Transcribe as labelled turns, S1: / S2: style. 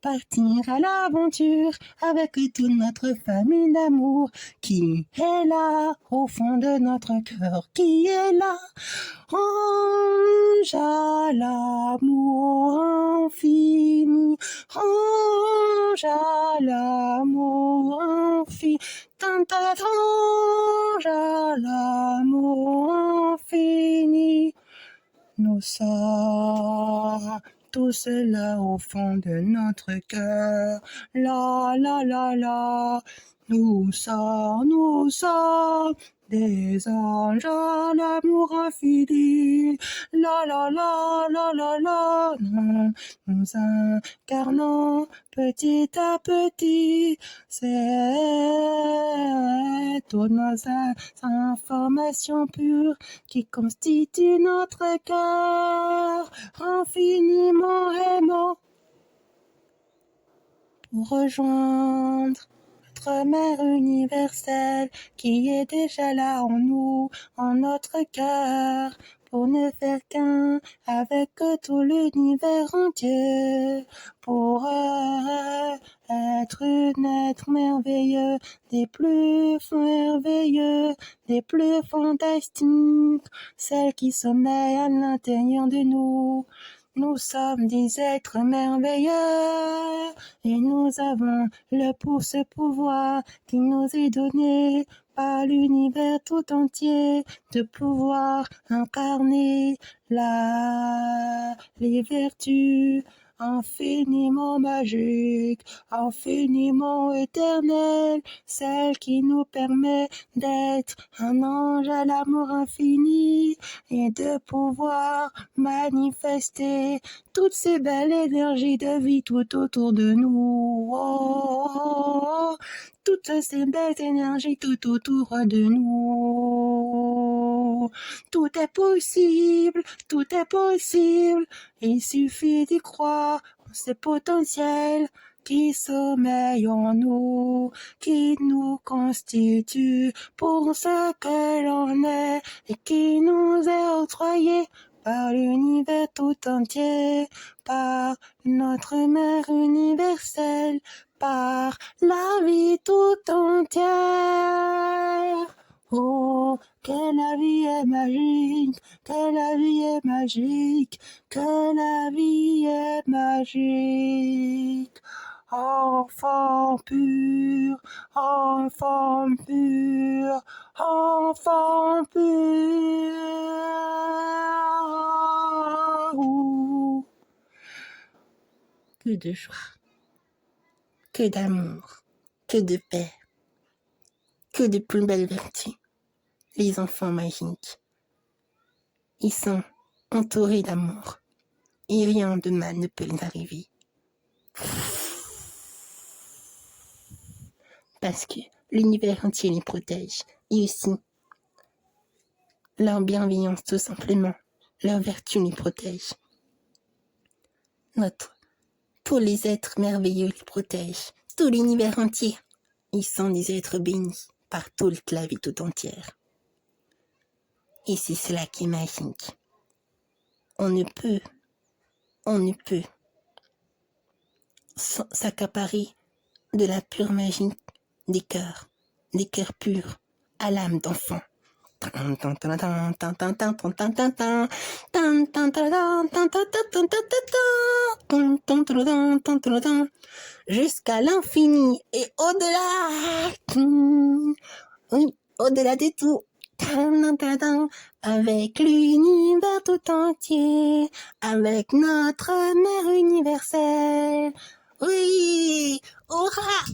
S1: partir à l'aventure avec toute notre famille d'amour qui est là au fond de notre cœur, qui est là. Range à l'amour infini, range à l'amour infini, range à l'amour infini. Nous sommes tous là au fond de notre cœur, la la la la. Nous sommes des anges à l'amour infini, la la la la la la. Nous incarnons petit à petit, c'est toutes nos informations pures qui constituent notre cœur infiniment aimant pour rejoindre notre mère universelle qui est déjà là en nous, en notre cœur, pour ne faire qu'un avec tout l'univers entier, pour être un être merveilleux, des plus merveilleux, des plus fantastiques, celle qui sommeille à l'intérieur de nous. Nous sommes des êtres merveilleux et nous avons ce pouvoir qui nous est donné par l'univers tout entier de pouvoir incarner les vertus infiniment magiques, infiniment éternelles, celle qui nous permet d'être un ange à l'amour infini et de pouvoir manifester toutes ces belles énergies de vie tout autour de nous. Oh, toutes ces belles énergies tout autour de nous. Tout est possible, tout est possible. Il suffit d'y croire en ces potentiels qui sommeillent en nous, qui nous constituent pour ce que l'on est et qui nous est octroyé par l'univers tout entier, par notre mère universelle, par la vie tout entière. Oh, que la vie est magique, que la vie est magique, que la vie est magique. Enfant pur, enfant pur, enfant pur. Que de joie, que d'amour, que de paix, que de plus belles vertus. Les enfants magiques, ils sont entourés d'amour et rien de mal ne peut les arriver. Parce que l'univers entier les protège et aussi leur bienveillance tout simplement, leur vertu les protège. Tous les êtres merveilleux les protègent, tout l'univers entier, ils sont des êtres bénis par toute la vie tout entière. Et c'est cela qui est magique. On ne peut s'accaparer de la pure magie des cœurs purs à l'âme d'enfant. Jusqu'à l'infini et au-delà. Oui, au-delà de tout. Avec l'univers tout entier, avec notre mère universelle. Oui, hurrah!